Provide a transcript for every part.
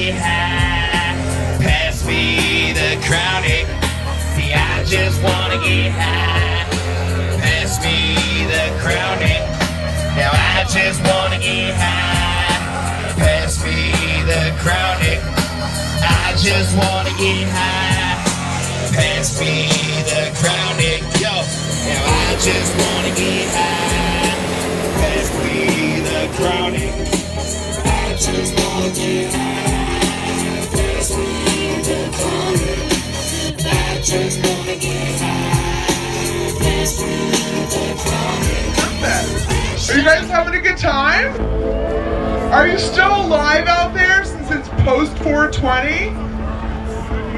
get high. Pass me the chronic. See, I just wanna get high. Pass me the chronic. Now I just wanna get high. Pass me the chronic. I just wanna get high. Pass me the chronic. Yo, now I just wanna get high. Pass me the chronic. I just wanna get high. Pass me the chronic. I just wanna get high. Pass me the chronic. Are you guys having a good time? Are you still alive out there since it's post 420?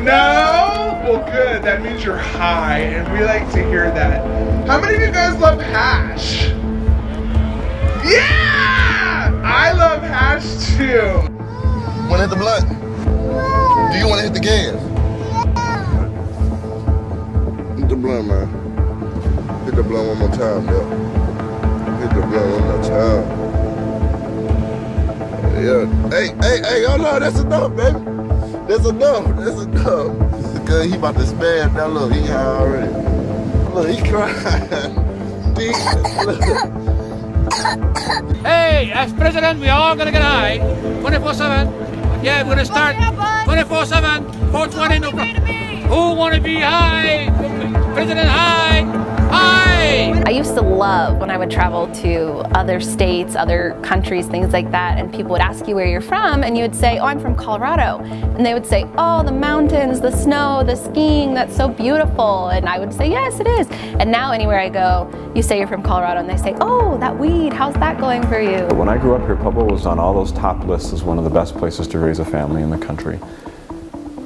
No? Well, good. That means you're high, and we like to hear that. How many of you guys love hash? Yeah! I love hash too. Wanna hit the blunt? Do you wanna hit the gas? Hit the blunt, man. Hit the blunt one more time, yo. Hit the blunt one more time. Yeah. Hey, oh no, that's enough, baby. That's enough. Because he about to spaz now. Look, he high already. Look, he crying. Hey, as president, we all gonna get high. 24/7. Yeah, we're gonna start 24/7, 420, no problem. Who wanna be high? President high. High! I used to love when I would travel to other states, other countries, things like that, and people would ask you where you're from, and you would say, oh, I'm from Colorado. And they would say, oh, the mountains, the snow, the skiing, that's so beautiful. And I would say, yes, it is. And now anywhere I go, you say you're from Colorado, and they say, oh, that weed, how's that going for you? When I grew up here, Pueblo was on all those top lists as one of the best places to raise a family in the country.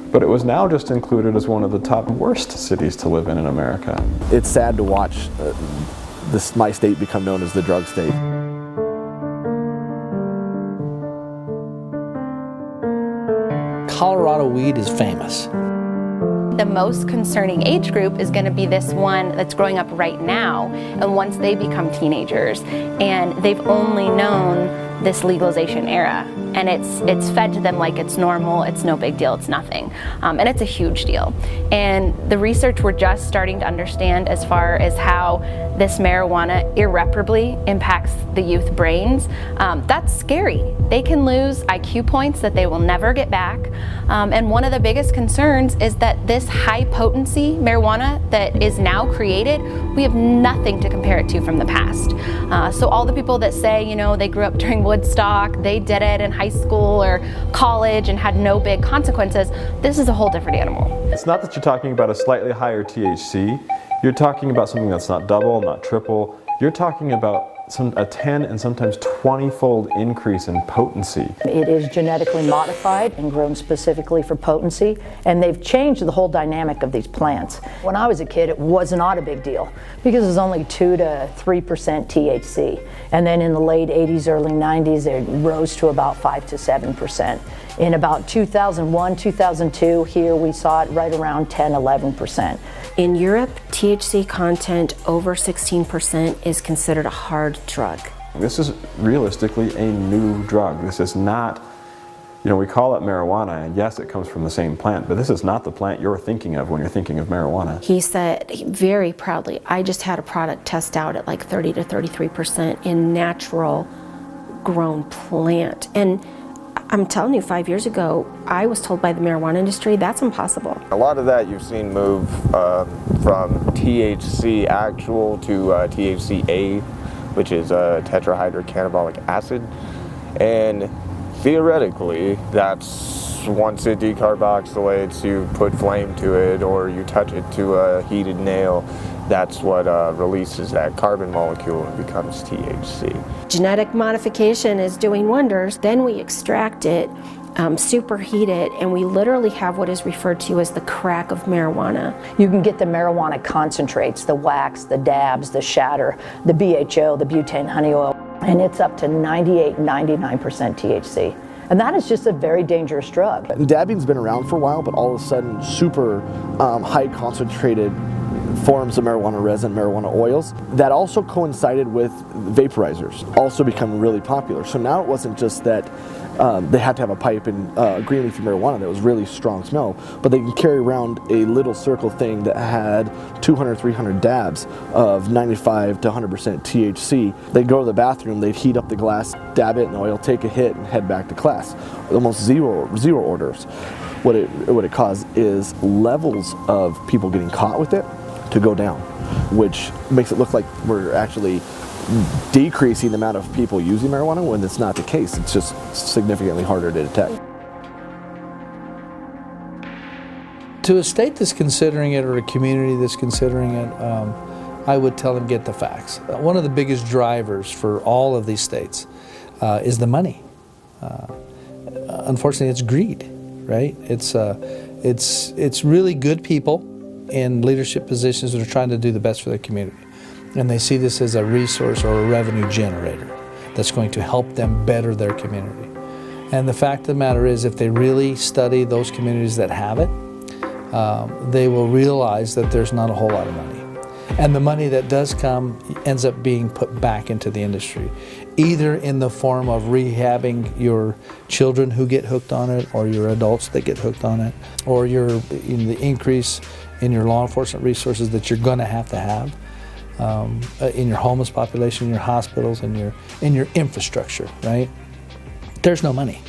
But it was now just included as one of the top worst cities to live in America. It's sad to watch my state become known as the drug state. Colorado weed is famous. The most concerning age group is going to be this one that's growing up right now, and once they become teenagers and they've only known this legalization era, and it's fed to them like it's normal, it's no big deal, it's nothing, and it's a huge deal. And the research we're just starting to understand as far as how this marijuana irreparably impacts the youth brains, that's scary. They can lose IQ points that they will never get back, and one of the biggest concerns is that this high potency marijuana that is now created, we have nothing to compare it to from the past. So all the people that say, you know, they grew up during Woodstock, they did it in high school or college and had no big consequences, this is a whole different animal. It's not that you're talking about a slightly higher THC, you're talking about something that's not double, not triple, you're talking about a 10 and sometimes 20-fold increase in potency. It is genetically modified and grown specifically for potency, and they've changed the whole dynamic of these plants. When I was a kid, it was not a big deal because it was only 2 to 3% THC. And then in the late 80s, early 90s, it rose to about 5 to 7%. In about 2001, 2002, here we saw it right around 10, 11%. In Europe, THC content over 16% is considered a hard drug. This is realistically a new drug. This is not, you know, we call it marijuana, and yes, it comes from the same plant, but this is not the plant you're thinking of when you're thinking of marijuana. He said very proudly, I just had a product test out at like 30 to 33% in natural grown plant. And I'm telling you, 5 years ago, I was told by the marijuana industry, that's impossible. A lot of that you've seen move from THC actual to THCA, which is tetrahydrocannabinolic acid. And theoretically, that's once it decarboxylates, you put flame to it or you touch it to a heated nail, that's what releases that carbon molecule and becomes THC. Genetic modification is doing wonders. Then we extract it, superheat it, and we literally have what is referred to as the crack of marijuana. You can get the marijuana concentrates, the wax, the dabs, the shatter, the BHO, the butane honey oil, and it's up to 98, 99% THC. And that is just a very dangerous drug. Dabbing's been around for a while, but all of a sudden super high concentrated forms of marijuana resin, marijuana oils. That also coincided with vaporizers, also becoming really popular. So now it wasn't just that they had to have a pipe and green leafy marijuana that was really strong smell, but they can carry around a little circle thing that had 200, 300 dabs of 95 to 100% THC. They'd go to the bathroom, they'd heat up the glass, dab it in oil, take a hit, and head back to class. Almost zero orders. What it caused is levels of people getting caught with it to go down, which makes it look like we're actually decreasing the amount of people using marijuana when it's not the case. It's just significantly harder to detect. To a state that's considering it or a community that's considering it, I would tell them get the facts. One of the biggest drivers for all of these states is the money. Unfortunately, it's greed, right? It's really good people in leadership positions that are trying to do the best for their community. And they see this as a resource or a revenue generator that's going to help them better their community. And the fact of the matter is, if they really study those communities that have it, they will realize that there's not a whole lot of money. And the money that does come ends up being put back into the industry, either in the form of rehabbing your children who get hooked on it, or your adults that get hooked on it, or the increase in your law enforcement resources that you're going to have in your homeless population, in your hospitals, in your infrastructure, right? There's no money.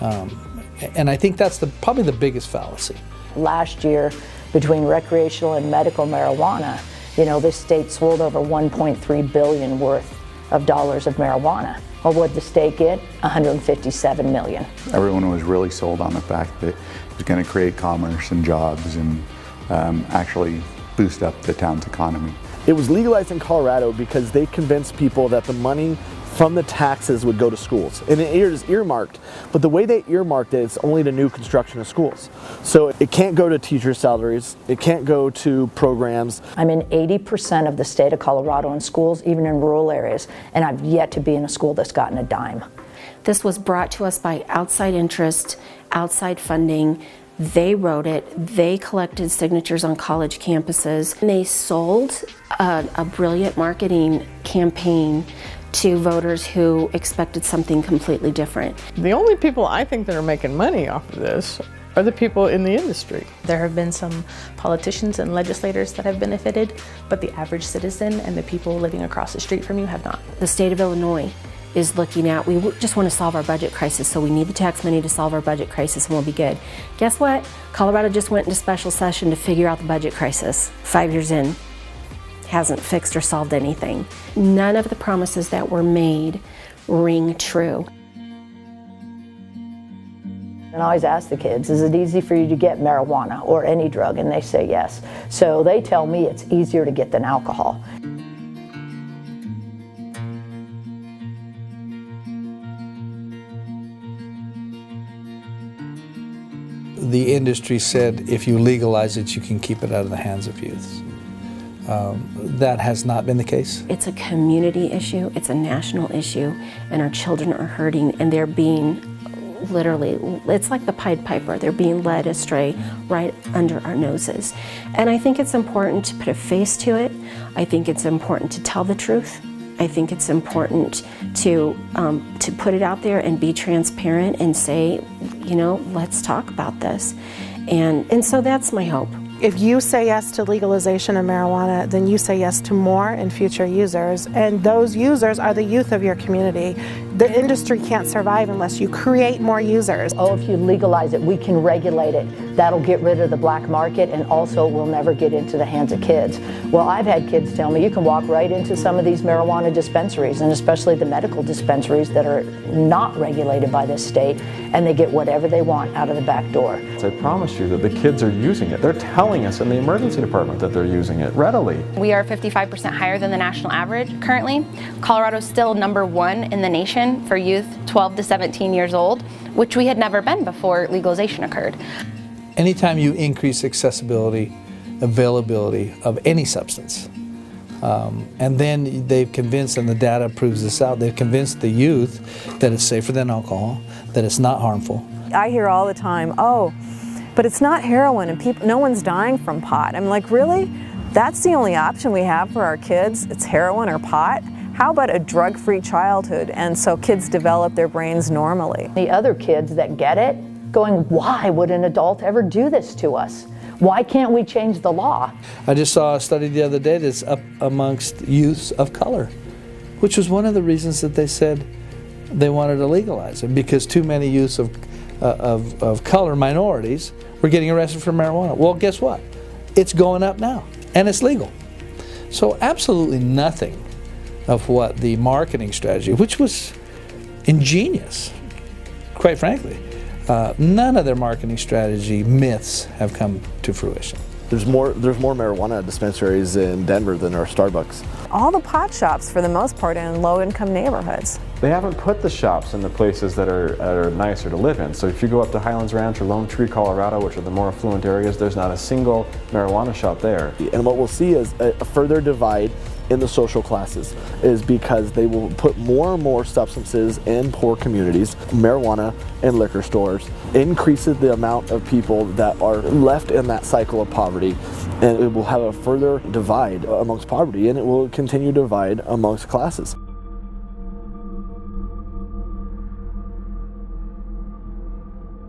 And I think that's probably the biggest fallacy. Last year, between recreational and medical marijuana, this state sold over $1.3 billion worth of dollars of marijuana. Well, what did the state get? $157 million. Everyone was really sold on the fact that it was going to create commerce and jobs and actually boost up the town's economy. It was legalized in Colorado because they convinced people that the money from the taxes would go to schools. And it is earmarked, but the way they earmarked it is only to new construction of schools. So it can't go to teacher salaries, it can't go to programs. I'm in 80% of the state of Colorado in schools, even in rural areas, and I've yet to be in a school that's gotten a dime. This was brought to us by outside interest, outside funding. They wrote it, they collected signatures on college campuses, and they sold a brilliant marketing campaign to voters who expected something completely different. The only people I think that are making money off of this are the people in the industry. There have been some politicians and legislators that have benefited, but the average citizen and the people living across the street from you have not. The state of Illinois is looking at, we just want to solve our budget crisis, so we need the tax money to solve our budget crisis and we'll be good. Guess what? Colorado just went into special session to figure out the budget crisis. 5 years in, hasn't fixed or solved anything. None of the promises that were made ring true. And I always ask the kids, is it easy for you to get marijuana or any drug? And they say yes. So they tell me it's easier to get than alcohol. The industry said if you legalize it, you can keep it out of the hands of youths. That has not been the case. It's a community issue, it's a national issue, and our children are hurting, and they're being literally, it's like the Pied Piper, they're being led astray right under our noses. And I think it's important to put a face to it. I think it's important to tell the truth. I think it's important to put it out there and be transparent and say, let's talk about this. And so that's my hope. If you say yes to legalization of marijuana, then you say yes to more and future users, and those users are the youth of your community. The industry can't survive unless you create more users. Oh, if you legalize it, we can regulate it. That'll get rid of the black market, and also will never get into the hands of kids. Well, I've had kids tell me you can walk right into some of these marijuana dispensaries, and especially the medical dispensaries that are not regulated by this state, and they get whatever they want out of the back door. I promise you that the kids are using it. They're telling us in the emergency department that they're using it readily. We are 55% higher than the national average currently. Colorado's still #1 in the nation for youth 12 to 17 years old, which we had never been before legalization occurred. Anytime you increase accessibility, availability of any substance, and then they've convinced, and the data proves this out, they've convinced the youth that it's safer than alcohol, that it's not harmful. I hear all the time, oh, but it's not heroin and no one's dying from pot. I'm like, really? that's the only option we have for our kids. It's heroin or pot. How about a drug-free childhood, and so kids develop their brains normally? The other kids that get it, going, why would an adult ever do this to us? Why can't we change the law? I just saw a study the other day that's up amongst youths of color, which was one of the reasons that they said they wanted to legalize it, because too many youths of color, minorities, were getting arrested for marijuana. Well, guess what? It's going up now, and it's legal. So absolutely nothing of what the marketing strategy, which was ingenious, quite frankly, none of their marketing strategy myths have come to fruition. There's more marijuana dispensaries in Denver than there are Starbucks. All the pot shops, for the most part, are in low-income neighborhoods. They haven't put the shops in the places that are nicer to live in. So if you go up to Highlands Ranch or Lone Tree, Colorado, which are the more affluent areas, there's not a single marijuana shop there. And what we'll see is a further divide in the social classes, is because they will put more and more substances in poor communities. Marijuana and liquor stores increases the amount of people that are left in that cycle of poverty, and it will have a further divide amongst poverty, and it will continue to divide amongst classes.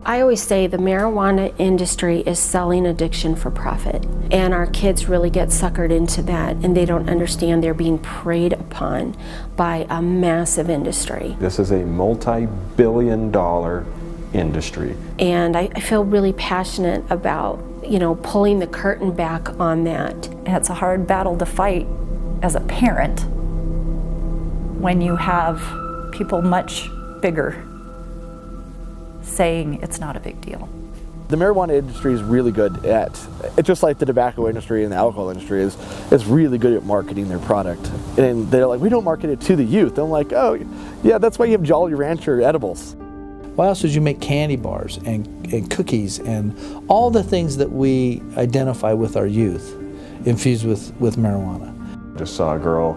I always say the marijuana industry is selling addiction for profit, and our kids really get suckered into that, and they don't understand they're being preyed upon by a massive industry. This is a multi-billion-dollar industry. And I feel really passionate about, pulling the curtain back on that. It's a hard battle to fight as a parent when you have people much bigger saying it's not a big deal. The marijuana industry is really good at, it's just like the tobacco industry and the alcohol industry is really good at marketing their product. And they're like, we don't market it to the youth. I'm like, oh, yeah, that's why you have Jolly Rancher edibles. Why else would you make candy bars and cookies and all the things that we identify with our youth infused with marijuana? Just saw a girl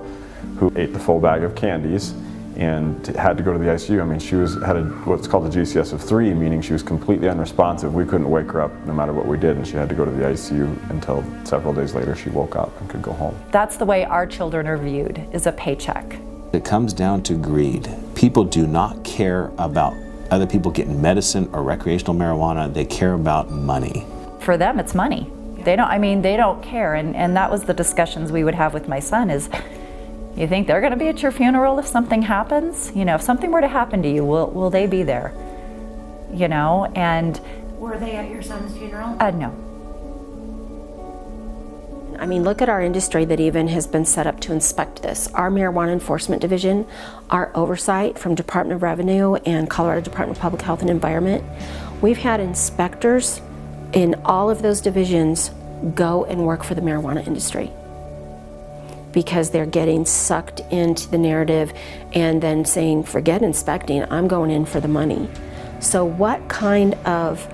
who ate the full bag of candies and had to go to the ICU. I mean, she had what's called a GCS of 3, meaning she was completely unresponsive. We couldn't wake her up no matter what we did, and she had to go to the ICU until several days later she woke up and could go home. That's the way our children are viewed, is a paycheck. It comes down to greed. People do not care about other people getting medicine or recreational marijuana. They care about money. For them, it's money. They don't care, and that was the discussions we would have with my son is, you think they're going to be at your funeral if something happens? If something were to happen to you, will they be there? And... Were they at your son's funeral? No. I mean, look at our industry that even has been set up to inspect this. Our Marijuana Enforcement Division, our oversight from Department of Revenue and Colorado Department of Public Health and Environment, we've had inspectors in all of those divisions go and work for the marijuana industry, because they're getting sucked into the narrative and then saying, forget inspecting, I'm going in for the money. So what kind of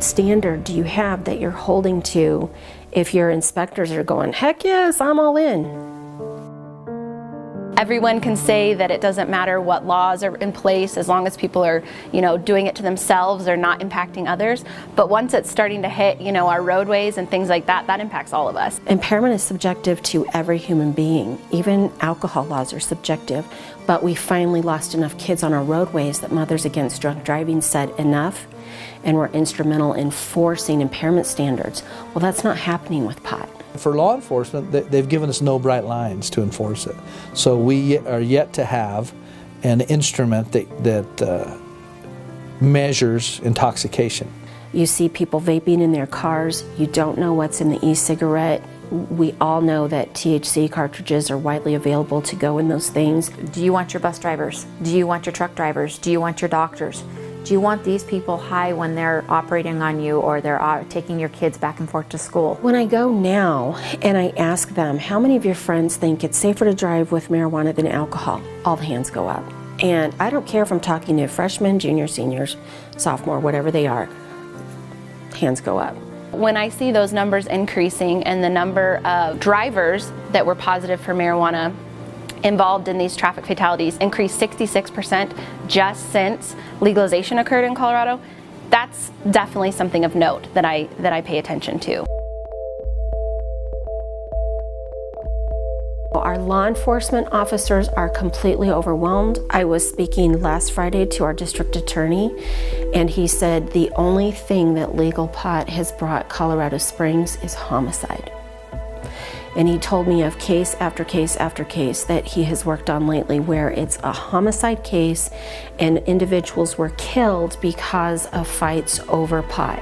standard do you have that you're holding to if your inspectors are going, heck yes, I'm all in? Everyone can say that it doesn't matter what laws are in place as long as people are, doing it to themselves or not impacting others. But once it's starting to hit, our roadways and things like that, that impacts all of us. Impairment is subjective to every human being. Even alcohol laws are subjective. But we finally lost enough kids on our roadways that Mothers Against Drunk Driving said enough, and were instrumental in forcing impairment standards. Well, that's not happening with pot. For law enforcement, they've given us no bright lines to enforce it. So we are yet to have an instrument that measures intoxication. You see people vaping in their cars. You don't know what's in the e-cigarette. We all know that THC cartridges are widely available to go in those things. Do you want your bus drivers? Do you want your truck drivers? Do you want your doctors? Do you want these people high when they're operating on you or they're taking your kids back and forth to school? When I go now and I ask them, how many of your friends think it's safer to drive with marijuana than alcohol? All the hands go up. And I don't care if I'm talking to freshmen, juniors, seniors, sophomore, whatever they are, hands go up. When I see those numbers increasing and the number of drivers that were positive for marijuana involved in these traffic fatalities increased 66% just since legalization occurred in Colorado, that's definitely something of note that I pay attention to. our law enforcement officers are completely overwhelmed. I was speaking last Friday to our district attorney, and he said the only thing that legal pot has brought Colorado Springs is homicide. And he told me of case after case after case that he has worked on lately where it's a homicide case and individuals were killed because of fights over pot.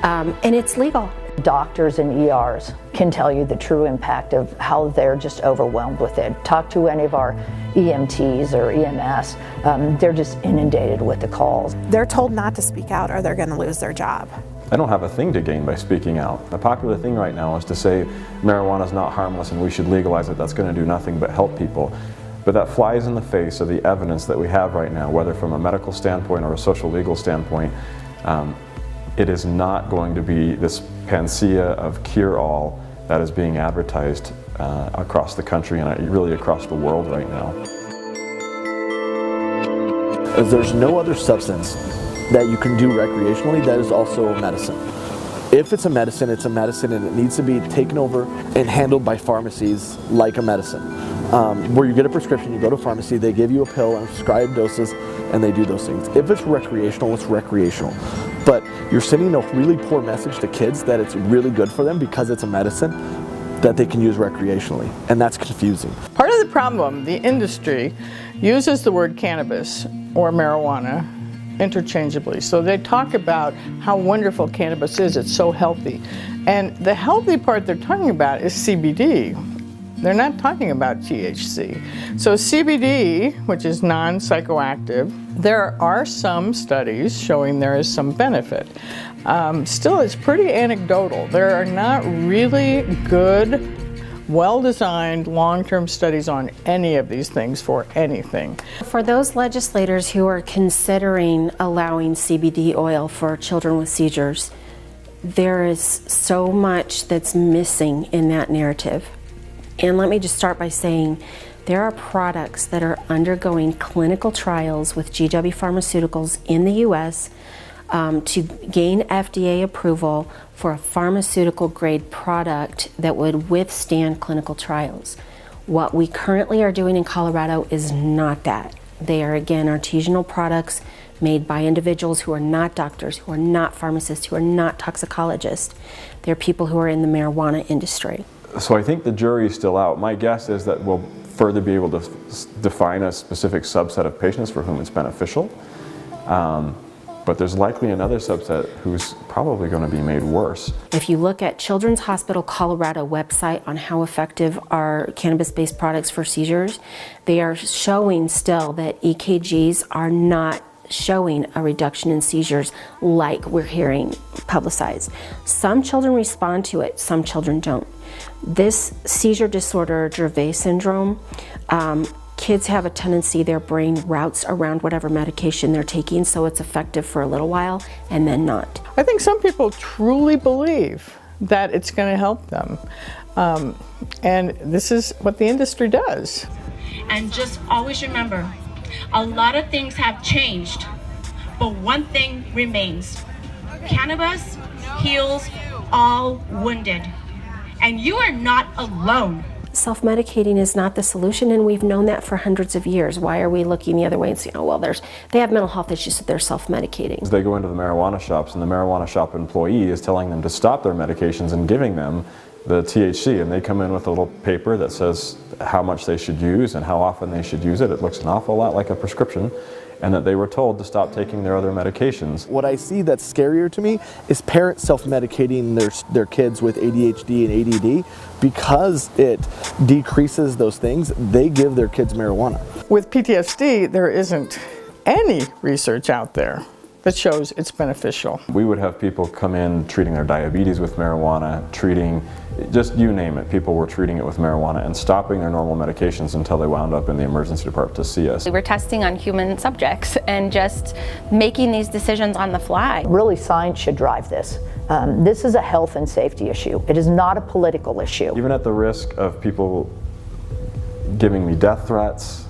And it's legal. Doctors and ERs can tell you the true impact of how they're just overwhelmed with it. Talk to any of our EMTs or EMS. They're just inundated with the calls. They're told not to speak out or they're going to lose their job. I don't have a thing to gain by speaking out. The popular thing right now is to say marijuana is not harmless and we should legalize it. That's going to do nothing but help people. But that flies in the face of the evidence that we have right now, whether from a medical standpoint or a social legal standpoint. It is not going to be this panacea of cure-all that is being advertised across the country and really across the world right now. There's no other substance that you can do recreationally that is also a medicine. If it's a medicine and it needs to be taken over and handled by pharmacies like a medicine. Where you get a prescription, you go to a pharmacy, they give you a pill and prescribed doses, and they do those things. If it's recreational, it's recreational. But you're sending a really poor message to kids that it's really good for them because it's a medicine that they can use recreationally, and that's confusing. Part of the problem, the industry uses the word cannabis or marijuana interchangeably. So they talk about how wonderful cannabis is, it's so healthy. And the healthy part they're talking about is CBD. They're not talking about THC. So CBD, which is non-psychoactive, there are some studies showing there is some benefit. Still, it's pretty anecdotal. There are not really good, well-designed long-term studies on any of these things for anything. For those legislators who are considering allowing CBD oil for children with seizures, there is so much that's missing in that narrative. And let me just start by saying there are products that are undergoing clinical trials with GW Pharmaceuticals in the U.S. To gain FDA approval for a pharmaceutical grade product that would withstand clinical trials. What we currently are doing in Colorado is not that. They are, again, artisanal products made by individuals who are not doctors, who are not pharmacists, who are not toxicologists. They're people who are in the marijuana industry. So I think the jury is still out. My guess is that we'll further be able to define a specific subset of patients for whom it's beneficial. But there's likely another subset who's probably going to be made worse. If you look at Children's Hospital Colorado website on how effective are cannabis-based products for seizures, they are showing still that EKGs are not showing a reduction in seizures like we're hearing publicized. Some children respond to it, some children don't. This seizure disorder, Dravet syndrome, kids have a tendency, their brain routes around whatever medication they're taking, so it's effective for a little while and then not. I think some people truly believe that it's going to help them. And this is what the industry does. And just always remember, a lot of things have changed, but one thing remains. Cannabis heals all wounded. And you are not alone. Self-medicating is not the solution, and we've known that for hundreds of years. Why are we looking the other way and saying, oh, well, they have mental health issues, so they're self-medicating? They go into the marijuana shops, and the marijuana shop employee is telling them to stop their medications and giving them the THC, and they come in with a little paper that says how much they should use and how often they should use it. It looks an awful lot like a prescription, and that they were told to stop taking their other medications. What I see that's scarier to me is parents self-medicating their kids with ADHD and ADD. Because it decreases those things, they give their kids marijuana. With PTSD, there isn't any research out there that shows it's beneficial. We would have people come in treating their diabetes with marijuana, treating, just you name it, people were treating it with marijuana and stopping their normal medications until they wound up in the emergency department to see us. We were testing on human subjects and just making these decisions on the fly. Really, science should drive this. This is a health and safety issue. It is not a political issue. Even at the risk of people giving me death threats,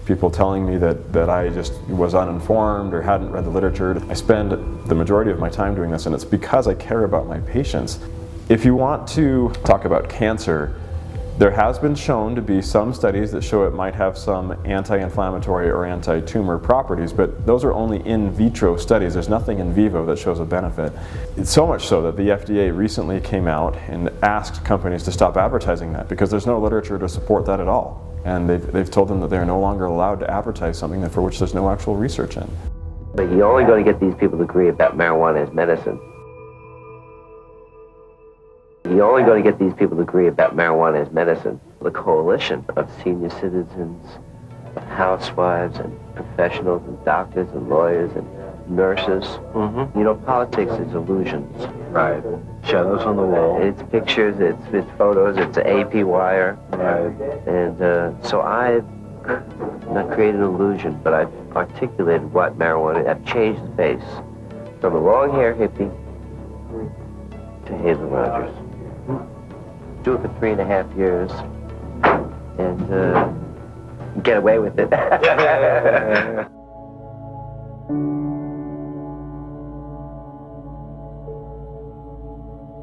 people telling me that I just was uninformed or hadn't read the literature. I spend the majority of my time doing this, and it's because I care about my patients. If you want to talk about cancer, There has been shown to be some studies that show it might have some anti-inflammatory or anti-tumor properties, but those are only in vitro studies. There's nothing in vivo that shows a benefit. It's so much so that the FDA recently came out and asked companies to stop advertising that because there's no literature to support that at all. And they've told them that they're no longer allowed to advertise something for which there's no actual research in. But you're only going to get these people to agree about marijuana as medicine. You're only going to get these people to agree about marijuana as medicine. The coalition of senior citizens, of housewives and professionals and doctors and lawyers and nurses. Mm-hmm. You know, politics is illusions. Right. Shadows on the wall. It's pictures, it's photos, it's AP wire. Right. And so I've not created an illusion, but I've articulated what marijuana, I've changed the face from a long hair hippie to Hazel Rogers. Do it for 3.5 years and get away with it.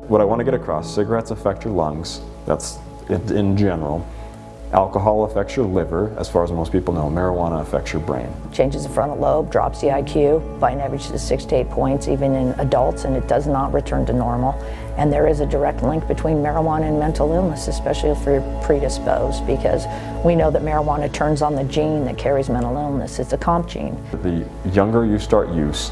What I want to get across, cigarettes affect your lungs, that's in general. Alcohol affects your liver, as far as most people know. Marijuana affects your brain. Changes the frontal lobe, drops the IQ by an average of 6 to 8 points, even in adults, and it does not return to normal. And there is a direct link between marijuana and mental illness, especially if you're predisposed, because we know that marijuana turns on the gene that carries mental illness. It's a COMP gene. The younger you start use,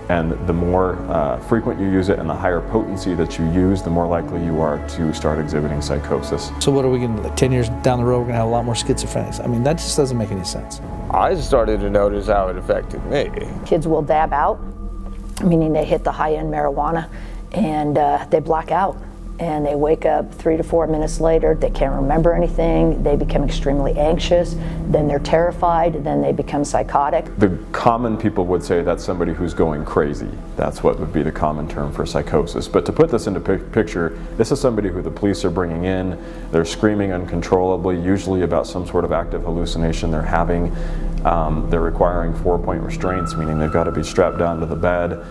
and the more frequent you use it and the higher potency that you use, the more likely you are to start exhibiting psychosis. So what are we going to, like 10 years down the road, we're going to have a lot more schizophrenics? I mean, that just doesn't make any sense. I started to notice how it affected me. Kids will dab out, meaning they hit the high-end marijuana, and they black out. And they wake up 3 to 4 minutes later, they can't remember anything, they become extremely anxious, then they're terrified, then they become psychotic. The common people would say that's somebody who's going crazy. That's what would be the common term for psychosis. But to put this into picture, this is somebody who the police are bringing in, they're screaming uncontrollably, usually about some sort of active hallucination they're having. They're requiring 4-point restraints, meaning they've got to be strapped down to the bed.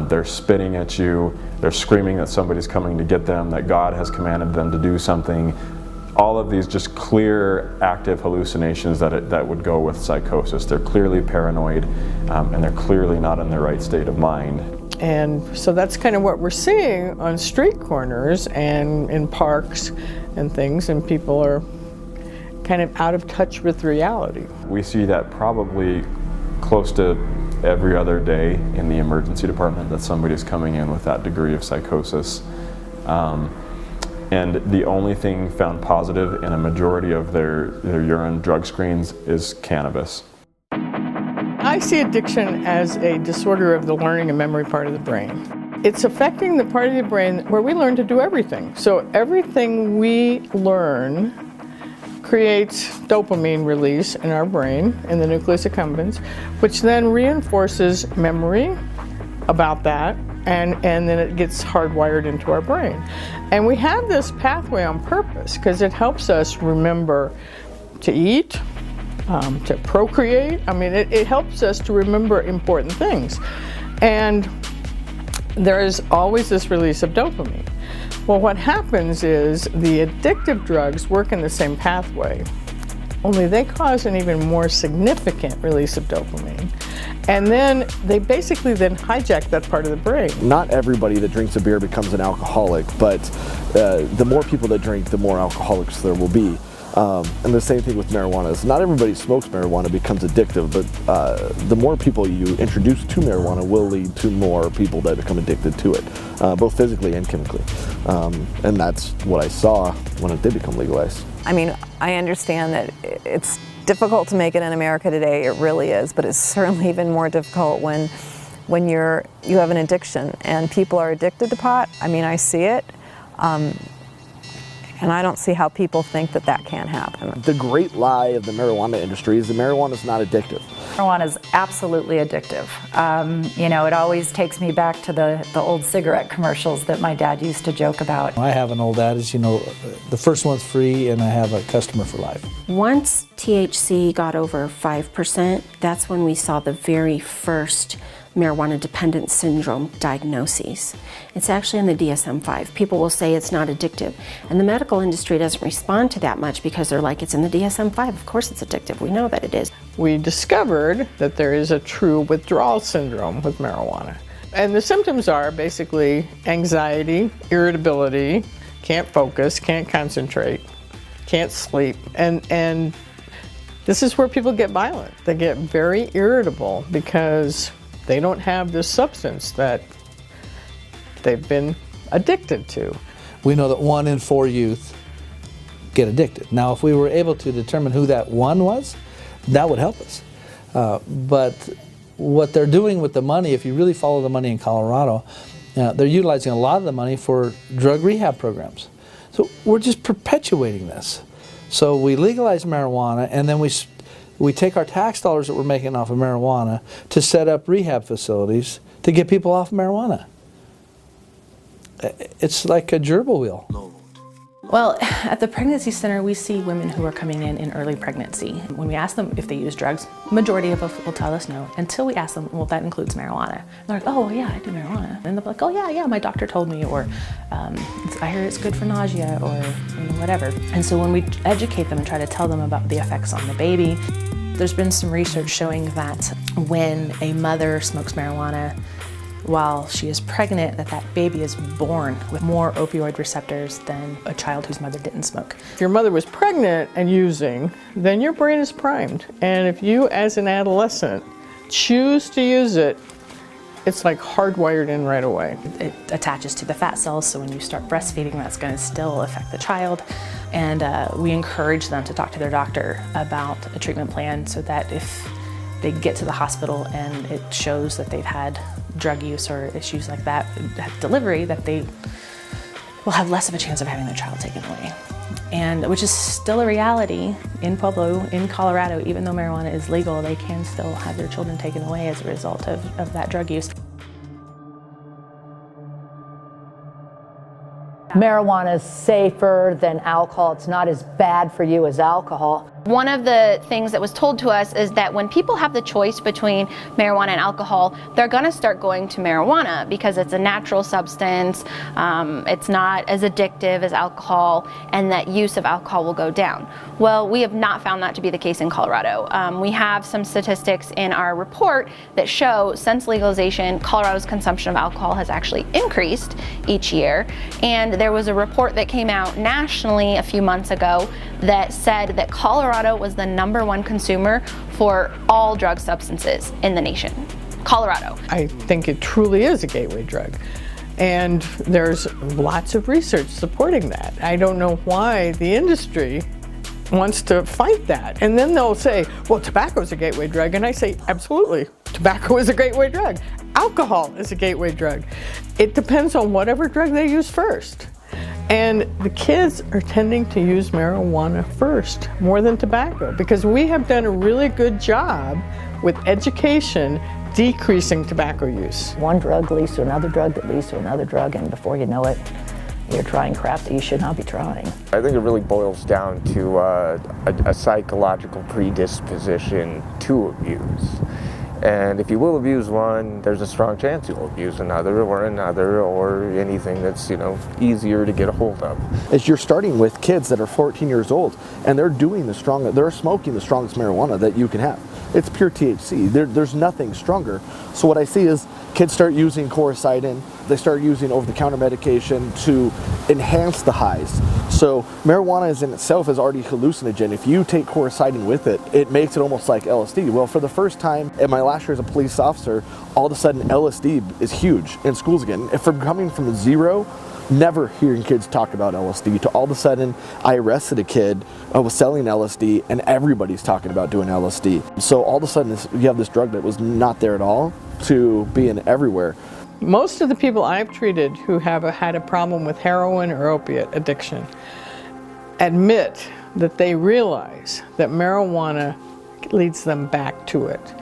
They're spitting at you, they're screaming that somebody's coming to get them, that God has commanded them to do something. All of these just clear active hallucinations that would go with psychosis. They're clearly paranoid and they're clearly not in their right state of mind. And so that's kind of what we're seeing on street corners and in parks and things, and people are kind of out of touch with reality. We see that probably close to every other day in the emergency department, that somebody's coming in with that degree of psychosis. And the only thing found positive in a majority of their urine drug screens is cannabis. I see addiction as a disorder of the learning and memory part of the brain. It's affecting the part of the brain where we learn to do everything. So everything we learn creates dopamine release in our brain, in the nucleus accumbens, which then reinforces memory about that, and then it gets hardwired into our brain. And we have this pathway on purpose because it helps us remember to eat, to procreate. I mean, it helps us to remember important things. And there is always this release of dopamine. Well, what happens is the addictive drugs work in the same pathway, only they cause an even more significant release of dopamine. And then they basically then hijack that part of the brain. Not everybody that drinks a beer becomes an alcoholic, but the more people that drink, the more alcoholics there will be. And the same thing with marijuana is not everybody smokes marijuana becomes addictive, but the more people you introduce to marijuana will lead to more people that become addicted to it, both physically and chemically. And that's what I saw when it did become legalized. I mean, I understand that it's difficult to make it in America today, it really is, but it's certainly even more difficult when you have an addiction and people are addicted to pot. I mean, I see it. And I don't see how people think that that can't happen. The great lie of the marijuana industry is that marijuana is not addictive. Marijuana is absolutely addictive. You know, it always takes me back to the old cigarette commercials that my dad used to joke about. I have an old adage, you know, the first one's free and I have a customer for life. Once THC got over 5%, that's when we saw the very first marijuana dependence syndrome diagnoses. It's actually in the DSM-5. People will say it's not addictive, and the medical industry doesn't respond to that much because they're like, it's in the DSM-5, of course it's addictive, we know that it is. We discovered that there is a true withdrawal syndrome with marijuana. And the symptoms are basically anxiety, irritability, can't focus, can't concentrate, can't sleep, and this is where people get violent. They get very irritable because they don't have this substance that they've been addicted to. We know that 1 in 4 youth get addicted. Now, if we were able to determine who that one was, that would help us. But what they're doing with the money, if you really follow the money in Colorado, they're utilizing a lot of the money for drug rehab programs. So we're just perpetuating this. So we legalize marijuana, and then we take our tax dollars that we're making off of marijuana to set up rehab facilities to get people off marijuana. It's like a gerbil wheel. Well, at the pregnancy center, we see women who are coming in early pregnancy. When we ask them if they use drugs, majority of them will tell us no, until we ask them, well, that includes marijuana. They're like, oh, well, yeah, I do marijuana. And they'll be like, oh, yeah, my doctor told me, or I hear it's good for nausea, or whatever. And so when we educate them and try to tell them about the effects on the baby, there's been some research showing that when a mother smokes marijuana while she is pregnant, that baby is born with more opioid receptors than a child whose mother didn't smoke. If your mother was pregnant and using, then your brain is primed. And if you, as an adolescent, choose to use it, it's like hardwired in right away. It attaches to the fat cells, so when you start breastfeeding, that's going to still affect the child. And we encourage them to talk to their doctor about a treatment plan so that if they get to the hospital and it shows that they've had drug use or issues like that at delivery, that they will have less of a chance of having their child taken away. And which is still a reality in Pueblo, in Colorado. Even though marijuana is legal, they can still have their children taken away as a result of that drug use. Marijuana is safer than alcohol. It's not as bad for you as alcohol. One of the things that was told to us is that when people have the choice between marijuana and alcohol, they're going to start going to marijuana because it's a natural substance, it's not as addictive as alcohol, and that use of alcohol will go down. Well, we have not found that to be the case in Colorado. We have some statistics in our report that show since legalization, Colorado's consumption of alcohol has actually increased each year. And there was a report that came out nationally a few months ago that said that Colorado was the #1 consumer for all drug substances in the nation. Colorado. I think it truly is a gateway drug. And there's lots of research supporting that. I don't know why the industry wants to fight that. And then they'll say, well, tobacco is a gateway drug. And I say, absolutely, tobacco is a gateway drug. Alcohol is a gateway drug. It depends on whatever drug they use first. And the kids are tending to use marijuana first, more than tobacco, because we have done a really good job with education decreasing tobacco use. One drug leads to another drug that leads to another drug, and before you know it, you're trying crap that you should not be trying. I think it really boils down to a psychological predisposition to abuse. And if you will abuse one, there's a strong chance you'll abuse another or anything that's, easier to get a hold of. As you're starting with kids that are 14 years old and they're smoking the strongest marijuana that you can have. It's pure THC. There's nothing stronger. So what I see is kids start using Coricidin, they start using over-the-counter medication to enhance the highs. So marijuana in itself is already hallucinogen. If you take Coricidin with it, it makes it almost like LSD. Well, for the first time in my last year as a police officer, all of a sudden LSD is huge in schools again. If from coming from zero, never hearing kids talk about LSD, to all of a sudden I arrested a kid who was selling LSD and everybody's talking about doing LSD. So all of a sudden you have this drug that was not there at all to being everywhere. Most of the people I've treated who have had a problem with heroin or opiate addiction admit that they realize that marijuana leads them back to it.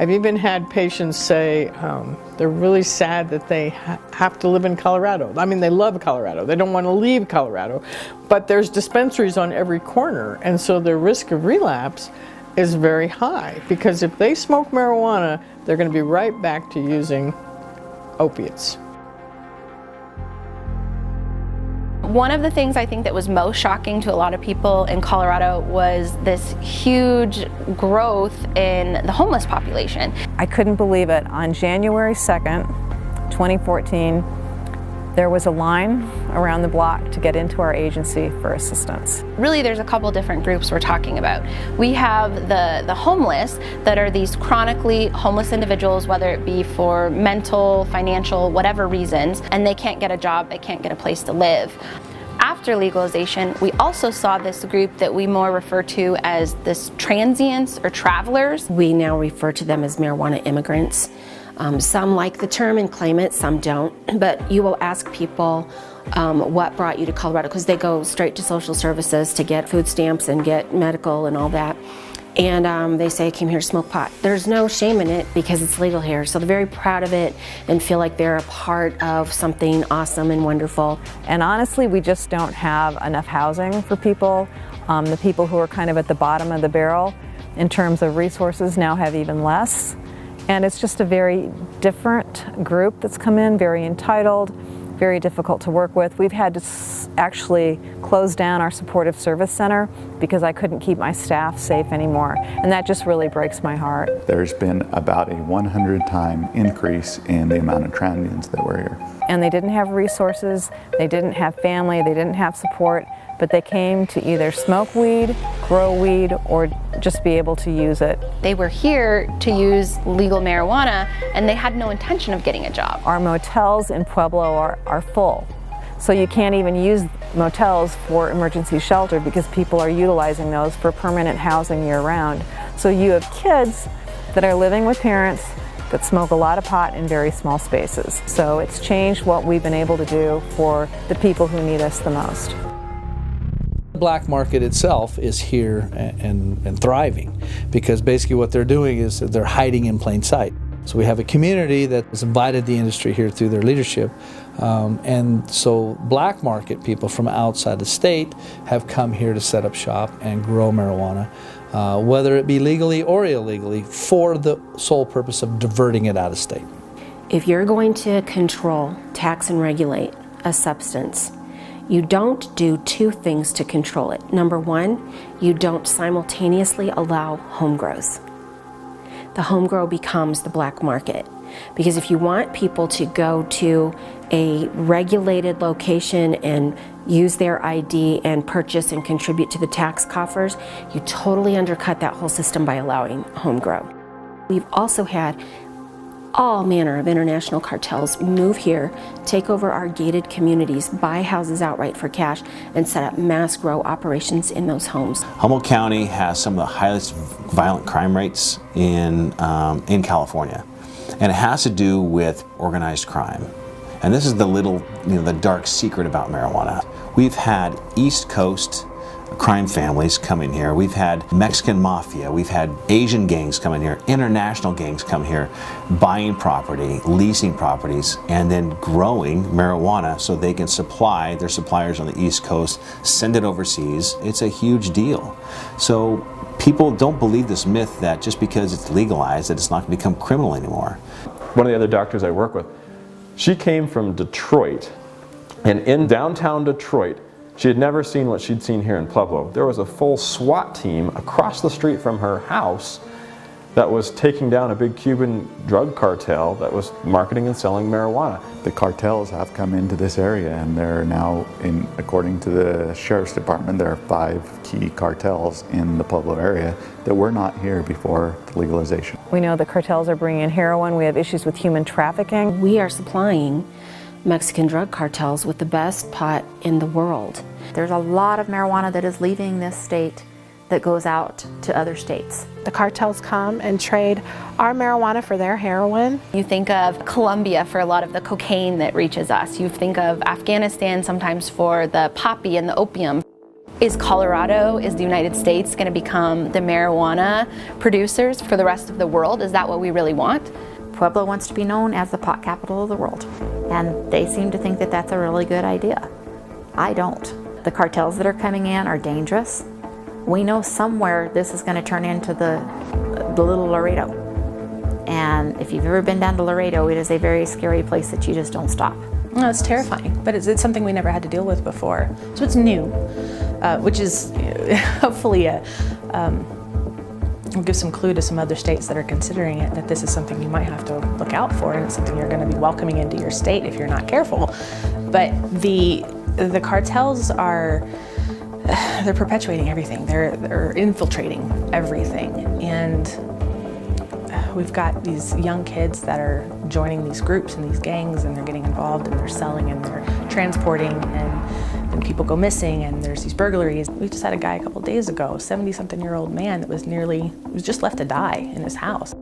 I've even had patients say they're really sad that they have to live in Colorado. I mean, they love Colorado. They don't want to leave Colorado, but there's dispensaries on every corner, and so their risk of relapse is very high, because if they smoke marijuana, they're going to be right back to using opiates. One of the things I think that was most shocking to a lot of people in Colorado was this huge growth in the homeless population. I couldn't believe it. On January 2nd, 2014, there was a line around the block to get into our agency for assistance. Really, there's a couple different groups we're talking about. We have the homeless that are these chronically homeless individuals, whether it be for mental, financial, whatever reasons, and they can't get a job, they can't get a place to live. After legalization, we also saw this group that we more refer to as this transients or travelers. We now refer to them as marijuana immigrants. Some like the term and claim it, some don't. But you will ask people what brought you to Colorado, because they go straight to social services to get food stamps and get medical and all that. And they say, I came here to smoke pot. There's no shame in it because it's legal here. So they're very proud of it and feel like they're a part of something awesome and wonderful. And honestly, we just don't have enough housing for people. The people who are kind of at the bottom of the barrel in terms of resources now have even less. And it's just a very different group that's come in, very entitled, very difficult to work with. We've had to actually close down our supportive service center because I couldn't keep my staff safe anymore. And that just really breaks my heart. There's been about a 100-time increase in the amount of transients that were here. And they didn't have resources, they didn't have family, they didn't have support, but they came to either smoke weed, grow weed, or just be able to use it. They were here to use legal marijuana, and they had no intention of getting a job. Our motels in Pueblo are full. So you can't even use motels for emergency shelter because people are utilizing those for permanent housing year-round. So you have kids that are living with parents that smoke a lot of pot in very small spaces. So it's changed what we've been able to do for the people who need us the most. The black market itself is here and thriving, because basically what they're doing is that they're hiding in plain sight. So we have a community that has invited the industry here through their leadership, and so black market people from outside the state have come here to set up shop and grow marijuana, whether it be legally or illegally, for the sole purpose of diverting it out of state. If you're going to control, tax, and regulate a substance, you don't do two things to control it. Number one, you don't simultaneously allow home grows. The home grow becomes the black market. Because if you want people to go to a regulated location and use their ID and purchase and contribute to the tax coffers, you totally undercut that whole system by allowing home grow. We've also had all manner of international cartels move here, take over our gated communities, buy houses outright for cash, and set up mass grow operations in those homes. Humboldt County has some of the highest violent crime rates in California. And it has to do with organized crime. And this is the little, the dark secret about marijuana. We've had East Coast crime families coming here. We've had Mexican mafia. We've had Asian gangs coming here, international gangs come here, buying property, leasing properties, and then growing marijuana so they can supply their suppliers on the East Coast, send it overseas. It's a huge deal. So people don't believe this myth that just because it's legalized that it's not going to become criminal anymore. One of the other doctors I work with, she came from Detroit, and in downtown Detroit, she had never seen what she'd seen here in Pueblo. There was a full SWAT team across the street from her house that was taking down a big Cuban drug cartel that was marketing and selling marijuana. The cartels have come into this area, and there are now, according to the Sheriff's Department, there are 5 key cartels in the Pueblo area that were not here before the legalization. We know the cartels are bringing in heroin. We have issues with human trafficking. We are supplying Mexican drug cartels with the best pot in the world. There's a lot of marijuana that is leaving this state that goes out to other states. The cartels come and trade our marijuana for their heroin. You think of Colombia for a lot of the cocaine that reaches us. You think of Afghanistan sometimes for the poppy and the opium. Is Colorado, is the United States going to become the marijuana producers for the rest of the world? Is that what we really want? Pueblo wants to be known as the pot capital of the world, and they seem to think that that's a really good idea. I don't. The cartels that are coming in are dangerous. We know somewhere this is going to turn into the little Laredo. And if you've ever been down to Laredo, it is a very scary place that you just don't stop. No, it's terrifying, but it's something we never had to deal with before. So it's new, which is hopefully will give some clue to some other states that are considering it, that this is something you might have to look out for, and it's something you're going to be welcoming into your state if you're not careful. But the cartels are, they're perpetuating everything. They're infiltrating everything, and we've got these young kids that are joining these groups and these gangs, and they're getting involved, and they're selling, and they're transporting, and then people go missing, and there's these burglaries. We just had a guy a couple days ago, 70-something-year-old man that was just left to die in his house.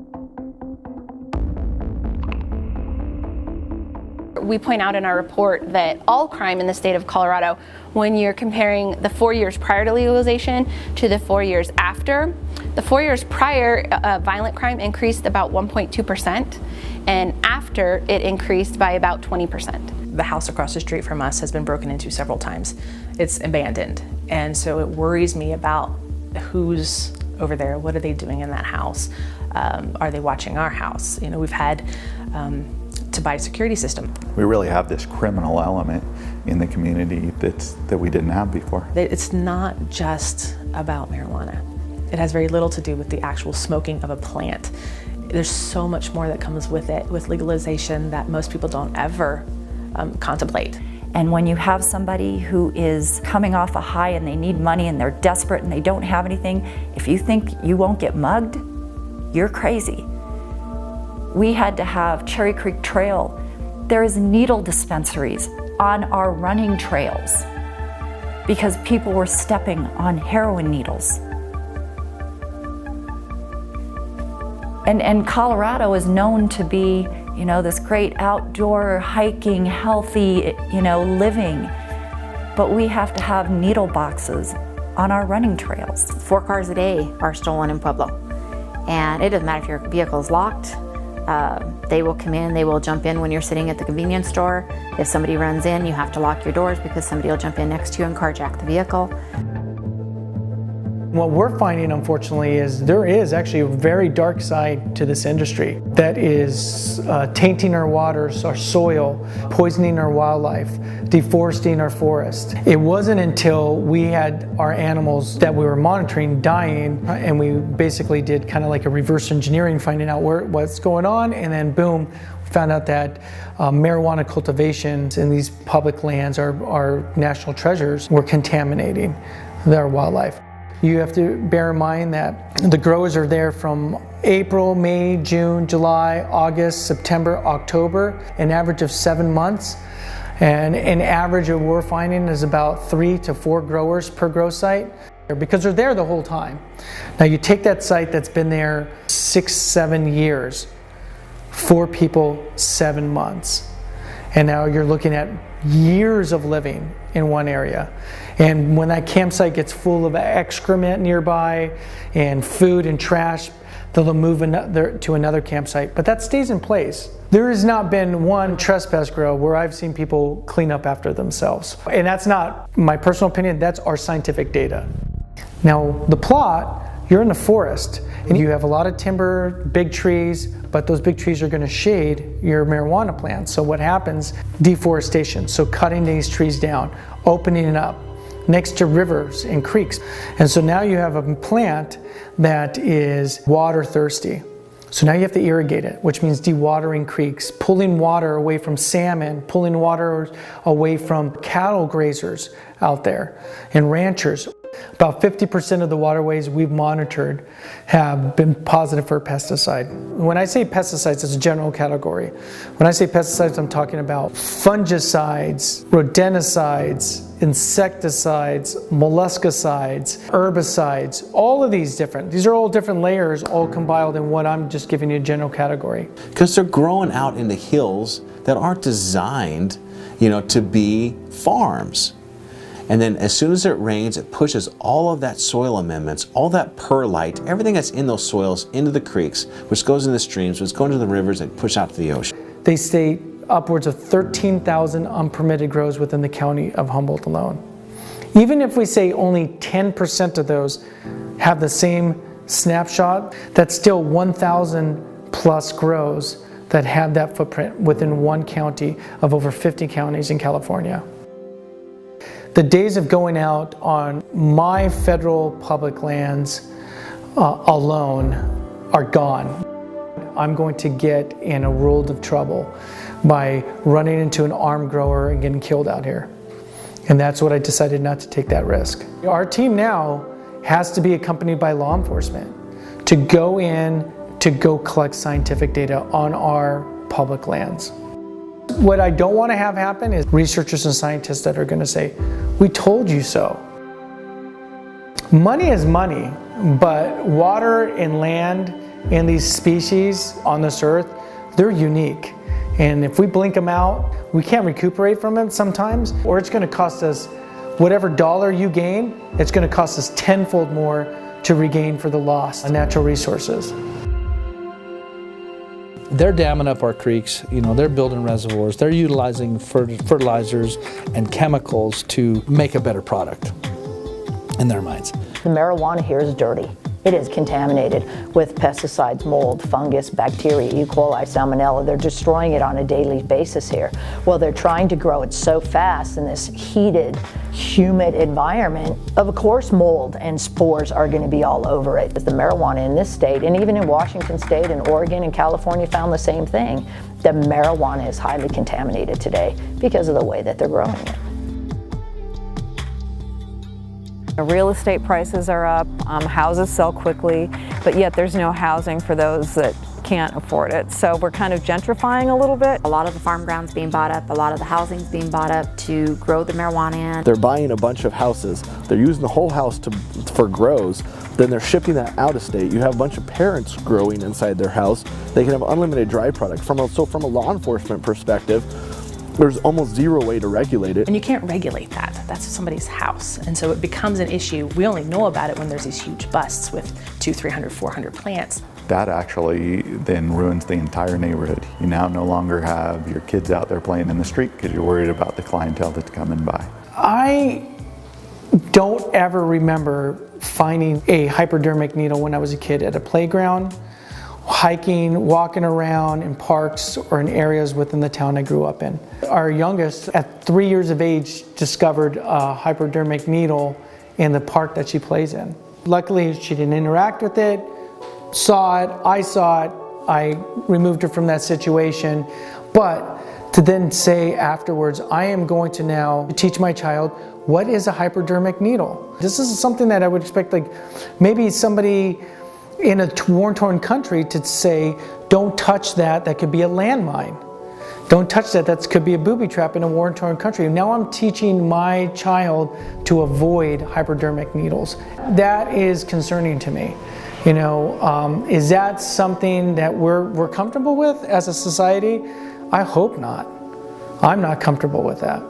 We point out in our report that all crime in the state of Colorado, when you're comparing the 4 years prior to legalization to the 4 years after, the 4 years prior, violent crime increased about 1.2%, and after it increased by about 20%. The house across the street from us has been broken into several times. It's abandoned, and so it worries me about who's over there. What are they doing in that house? Are they watching our house? You know, we've had to buy a security system. We really have this criminal element in the community that we didn't have before. It's not just about marijuana. It has very little to do with the actual smoking of a plant. There's so much more that comes with it, with legalization, that most people don't ever contemplate. And when you have somebody who is coming off a high and they need money and they're desperate and they don't have anything, if you think you won't get mugged, you're crazy. We had to have Cherry Creek Trail. There is needle dispensaries on our running trails because people were stepping on heroin needles. And Colorado is known to be, you know, this great outdoor hiking, healthy, you know, living. But we have to have needle boxes on our running trails. 4 cars a day are stolen in Pueblo. And it doesn't matter if your vehicle is locked. They will come in, they will jump in when you're sitting at the convenience store. If somebody runs in, you have to lock your doors because somebody will jump in next to you and carjack the vehicle. What we're finding, unfortunately, is there is actually a very dark side to this industry that is tainting our waters, our soil, poisoning our wildlife, deforesting our forest. It wasn't until we had our animals that we were monitoring dying, and we basically did kind of like a reverse engineering, finding out what's going on, and then boom, we found out that marijuana cultivations in these public lands, our national treasures, were contaminating their wildlife. You have to bear in mind that the growers are there from April, May, June, July, August, September, October, an average of 7 months. And an average of we're finding is about 3 to 4 growers per grow site, because they're there the whole time. Now you take that site that's been there 6, 7 years, 4 people, 7 months. And now you're looking at years of living in one area. And when that campsite gets full of excrement nearby and food and trash, they'll move to another campsite. But that stays in place. There has not been one trespass grow where I've seen people clean up after themselves. And that's not my personal opinion, that's our scientific data. Now, the plot, you're in the forest, and you have a lot of timber, big trees, but those big trees are going to shade your marijuana plants. So what happens? Deforestation, so cutting these trees down, opening it up next to rivers and creeks. And so now you have a plant that is water thirsty. So now you have to irrigate it, which means dewatering creeks, pulling water away from salmon, pulling water away from cattle grazers out there and ranchers. About 50% of the waterways we've monitored have been positive for pesticide. When I say pesticides, it's a general category. When I say pesticides, I'm talking about fungicides, rodenticides, insecticides, molluscicides, herbicides, all of these these are all different layers, all compiled in what I'm just giving you a general category. Because they're growing out in the hills that aren't designed, you know, to be farms. And then as soon as it rains, it pushes all of that soil amendments, all that perlite, everything that's in those soils into the creeks, which goes into the streams, which goes into the rivers and push out to the ocean. They state upwards of 13,000 unpermitted grows within the county of Humboldt alone. Even if we say only 10% of those have the same snapshot, that's still 1,000 plus grows that have that footprint within one county of over 50 counties in California. The days of going out on my federal public lands alone are gone. I'm going to get in a world of trouble by running into an armed grower and getting killed out here. And that's what I decided not to take that risk. Our team now has to be accompanied by law enforcement to go in, to go collect scientific data on our public lands. What I don't want to have happen is researchers and scientists that are going to say, we told you so. Money is money, but water and land and these species on this earth, they're unique. And if we blink them out, we can't recuperate from it sometimes, or it's going to cost us whatever dollar you gain, it's going to cost us tenfold more to regain for the loss of natural resources. They're damming up our creeks, they're building reservoirs, they're utilizing fertilizers and chemicals to make a better product in their minds. The marijuana here is dirty. It is contaminated with pesticides, mold, fungus, bacteria, E. coli, salmonella. They're destroying it on a daily basis here. Well, they're trying to grow it so fast in this heated, humid environment. Of course, mold and spores are going to be all over it. The marijuana in this state, and even in Washington State and Oregon and California, found the same thing. The marijuana is highly contaminated today because of the way that they're growing it. Real estate prices are up, houses sell quickly, but yet there's no housing for those that can't afford it. So we're kind of gentrifying a little bit. A lot of the farm ground's being bought up, a lot of the housing's being bought up to grow the marijuana in. They're buying a bunch of houses, they're using the whole house for grows, then they're shipping that out of state. You have a bunch of parents growing inside their house. They can have unlimited dry product. From a law enforcement perspective, there's almost zero way to regulate it. And you can't regulate that. That's somebody's house. And so it becomes an issue. We only know about it when there's these huge busts with 200, 300, 400 plants. That actually then ruins the entire neighborhood. You now no longer have your kids out there playing in the street because you're worried about the clientele that's coming by. I don't ever remember finding a hypodermic needle when I was a kid at a playground, hiking, walking around in parks or in areas within the town I grew up in. Our youngest, at 3 years of age, discovered a hypodermic needle in the park that she plays in. Luckily, she didn't interact with it, saw it, I removed her from that situation. But to then say afterwards, I am going to now teach my child what is a hypodermic needle. This is something that I would expect, like maybe somebody in a war-torn country to say, don't touch that, that could be a landmine. Don't touch that, that could be a booby trap in a war-torn country. Now I'm teaching my child to avoid hypodermic needles. That is concerning to me. Is that something that we're comfortable with as a society? I hope not. I'm not comfortable with that.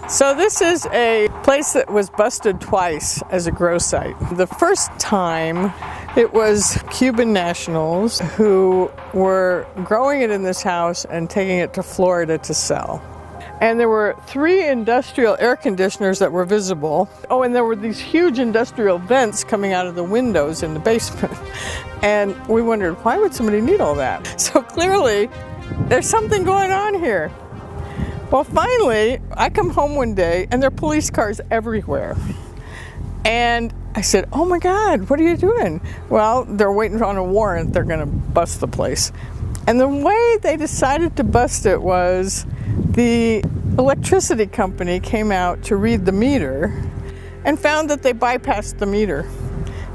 So this is a place that was busted twice as a grow site. The first time it was Cuban nationals who were growing it in this house and taking it to Florida to sell. And there were 3 industrial air conditioners that were visible. Oh, and there were these huge industrial vents coming out of the windows in the basement. And we wondered, why would somebody need all that? So clearly, there's something going on here. Well, finally, I come home one day and there are police cars everywhere. And I said, oh my God, what are you doing? Well, they're waiting on a warrant. They're going to bust the place. And the way they decided to bust it was the electricity company came out to read the meter and found that they bypassed the meter.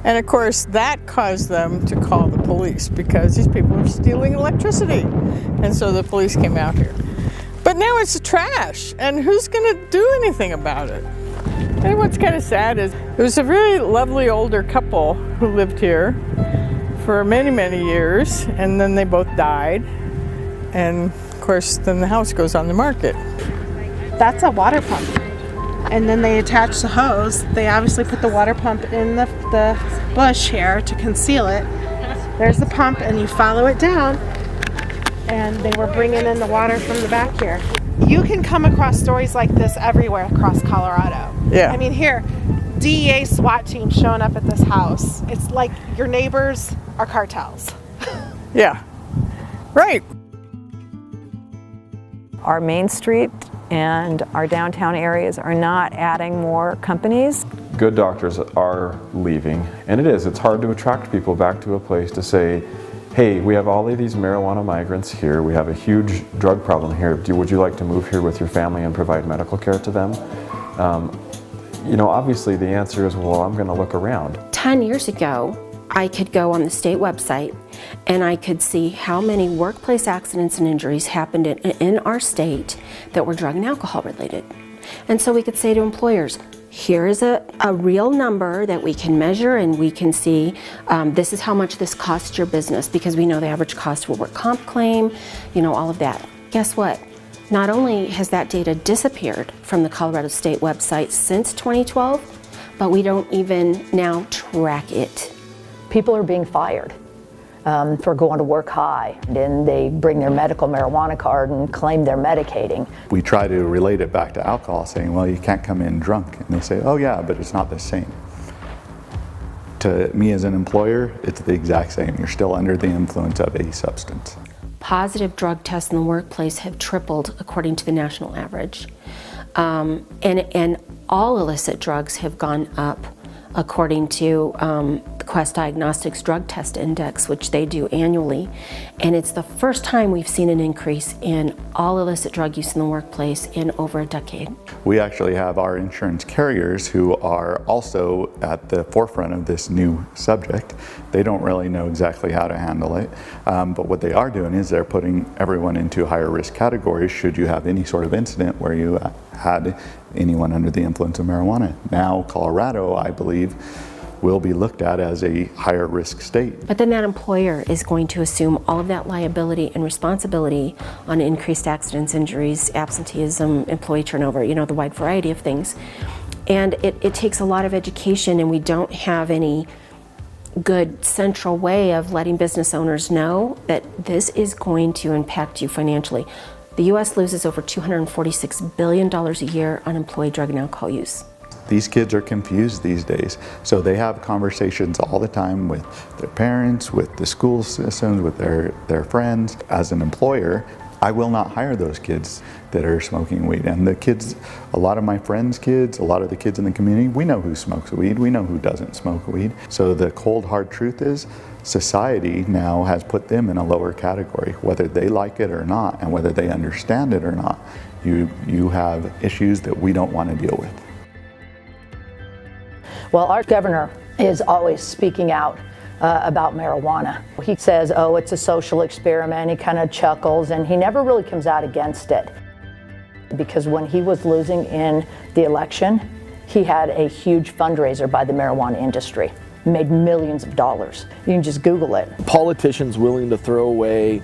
And of course, that caused them to call the police because these people were stealing electricity. And so the police came out here. But now it's trash, and who's going to do anything about it? And what's kind of sad is it was a really lovely older couple who lived here for many, many years, and then they both died. And of course, then the house goes on the market. That's a water pump. and then they attach the hose. They obviously put the water pump in the bush here to conceal it. There's the pump, and you follow it down, and they were bringing in the water from the back here. You can come across stories like this everywhere across Colorado. Yeah. I mean, here, DEA SWAT team showing up at this house. It's like your neighbors are cartels. Yeah, right. Our Main Street and our downtown areas are not adding more companies. Good doctors are leaving, and it's hard to attract people back to a place to say, hey, we have all of these marijuana migrants here, we have a huge drug problem here, would you like to move here with your family and provide medical care to them? Obviously the answer is, well, I'm going to look around. 10 years ago, I could go on the state website and I could see how many workplace accidents and injuries happened in our state that were drug and alcohol related. And so we could say to employers, here is a real number that we can measure, and we can see this is how much this costs your business, because we know the average cost for work comp claim, all of that. Guess what? Not only has that data disappeared from the Colorado State website since 2012, but we don't even now track it. People are being fired for going to work high, and they bring their medical marijuana card and claim they're medicating. We try to relate it back to alcohol, saying, well, you can't come in drunk. And they say, oh yeah, but it's not the same. To me as an employer, it's the exact same. You're still under the influence of a substance. Positive drug tests in the workplace have tripled according to the national average. And all illicit drugs have gone up according to the Quest Diagnostics Drug Test Index, which they do annually. And it's the first time we've seen an increase in all illicit drug use in the workplace in over a decade. We actually have our insurance carriers who are also at the forefront of this new subject. They don't really know exactly how to handle it, but what they are doing is they're putting everyone into higher risk categories should you have any sort of incident where you had anyone under the influence of marijuana. Now Colorado, I believe, will be looked at as a higher risk state. But then that employer is going to assume all of that liability and responsibility on increased accidents, injuries, absenteeism, employee turnover, the wide variety of things. And it takes a lot of education, and we don't have any good central way of letting business owners know that this is going to impact you financially. The U.S. loses over $246 billion a year on employee drug and alcohol use. These kids are confused these days, so they have conversations all the time with their parents, with the school systems, with their friends. As an employer, I will not hire those kids that are smoking weed. And the kids, a lot of my friends' kids, a lot of the kids in the community, we know who smokes weed, we know who doesn't smoke weed. So the cold hard truth is, society now has put them in a lower category, whether they like it or not, and whether they understand it or not. You have issues that we don't want to deal with. Well, our governor is always speaking out about marijuana. He says, oh, it's a social experiment. He kind of chuckles, and he never really comes out against it. Because when he was losing in the election, he had a huge fundraiser by the marijuana industry. Made millions of dollars. You can just Google it. Politicians willing to throw away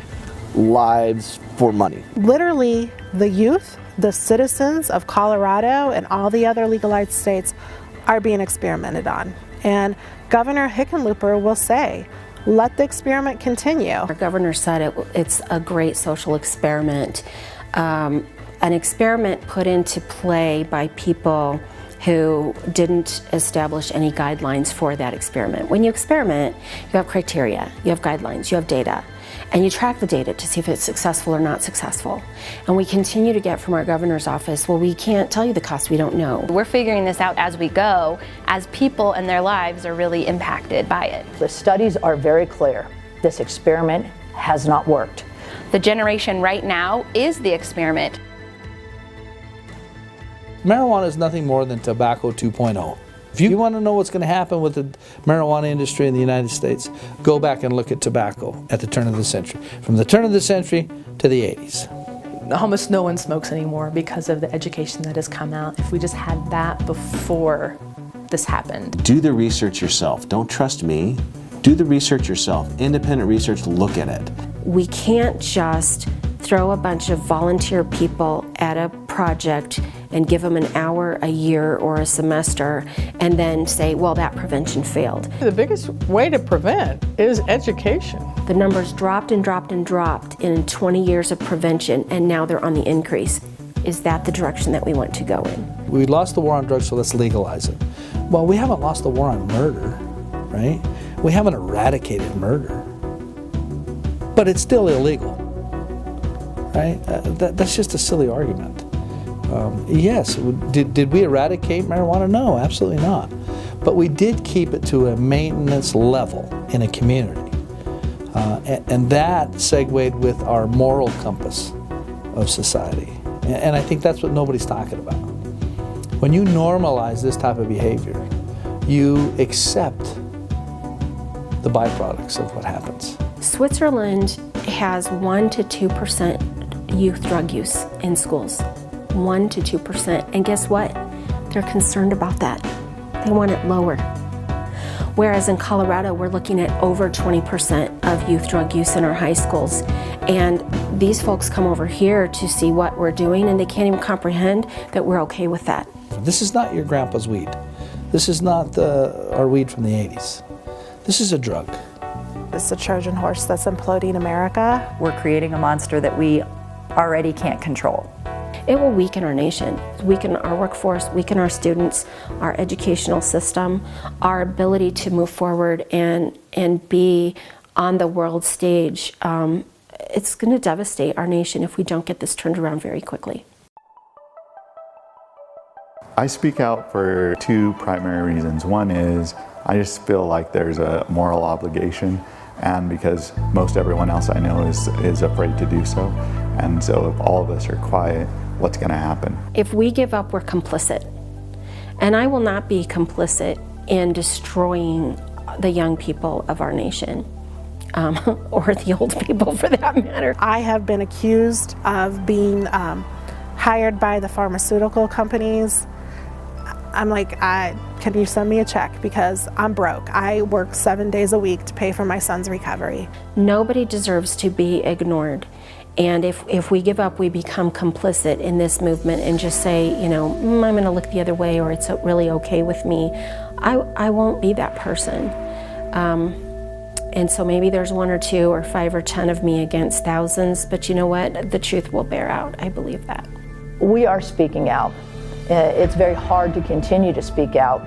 lives for money. Literally, the youth, the citizens of Colorado and all the other legalized states are being experimented on. And Governor Hickenlooper will say, let the experiment continue. Our governor said it's a great social experiment, an experiment put into play by people who didn't establish any guidelines for that experiment. When you experiment, you have criteria, you have guidelines, you have data, and you track the data to see if it's successful or not successful. And we continue to get from our governor's office, well, we can't tell you the cost, we don't know. We're figuring this out as we go, as people and their lives are really impacted by it. The studies are very clear. This experiment has not worked. The generation right now is the experiment. Marijuana is nothing more than tobacco 2.0. If you want to know what's going to happen with the marijuana industry in the United States, go back and look at tobacco at the turn of the century. From the turn of the century to the 80s. Almost no one smokes anymore because of the education that has come out. If we just had that before this happened. Do the research yourself. Don't trust me. Do the research yourself. Independent research, look at it. We can't just throw a bunch of volunteer people at a project and give them an hour a year or a semester and then say, well, that prevention failed. The biggest way to prevent is education. The numbers dropped and dropped and dropped in 20 years of prevention, and now they're on the increase. Is that the direction that we want to go in? We lost the war on drugs, so let's legalize it. Well, we haven't lost the war on murder, right? We haven't eradicated murder, but it's still illegal, right? That's just a silly argument. Yes, did we eradicate marijuana? No, absolutely not. But we did keep it to a maintenance level in a community. And that segued with our moral compass of society. And I think that's what nobody's talking about. When you normalize this type of behavior, you accept the byproducts of what happens. Switzerland has 1 to 2% youth drug use in schools. 1 to 2%. And guess what? They're concerned about that. They want it lower. Whereas in Colorado, we're looking at over 20% of youth drug use in our high schools. And these folks come over here to see what we're doing, and they can't even comprehend that we're okay with that. This is not your grandpa's weed. This is not our weed from the 80s. This is a drug. It's a Trojan horse that's imploding America. We're creating a monster that we already can't control. It will weaken our nation, weaken our workforce, weaken our students, our educational system, our ability to move forward and be on the world stage. It's going to devastate our nation if we don't get this turned around very quickly. I speak out for two primary reasons. One is I just feel like there's a moral obligation, and because most everyone else I know is afraid to do so. And so if all of us are quiet, what's going to happen? If we give up, we're complicit. And I will not be complicit in destroying the young people of our nation. Or the old people for that matter. I have been accused of being hired by the pharmaceutical companies. I'm like, can you send me a check? Because I'm broke. I work 7 days a week to pay for my son's recovery. Nobody deserves to be ignored. And if we give up, we become complicit in this movement and just say, you know, I'm going to look the other way, or it's really okay with me. I won't be that person. And so maybe there's 1 or 2 or 5 or 10 of me against thousands, but you know what? The truth will bear out. I believe that. We are speaking out. It's very hard to continue to speak out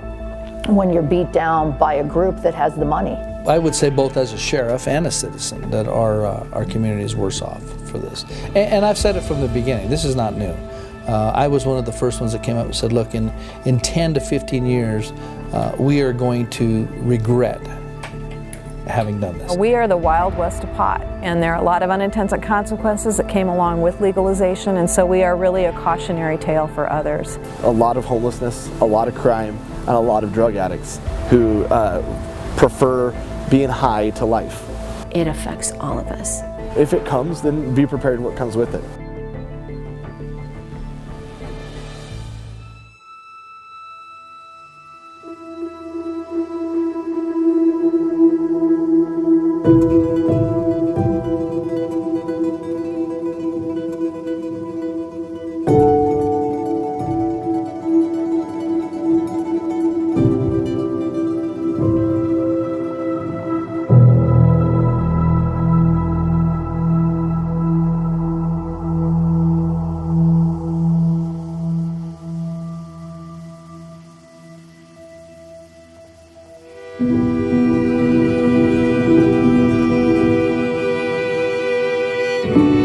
when you're beat down by a group that has the money. I would say both as a sheriff and a citizen that our community is worse off for this. And I've said it from the beginning. This is not new. I was one of the first ones that came up and said, look, in 10 to 15 years, we are going to regret having done this. We are the Wild West of pot, and there are a lot of unintended consequences that came along with legalization, and so we are really a cautionary tale for others. A lot of homelessness, a lot of crime, and a lot of drug addicts who prefer being high to life. It affects all of us. If it comes, then be prepared for what comes with it. Thank you.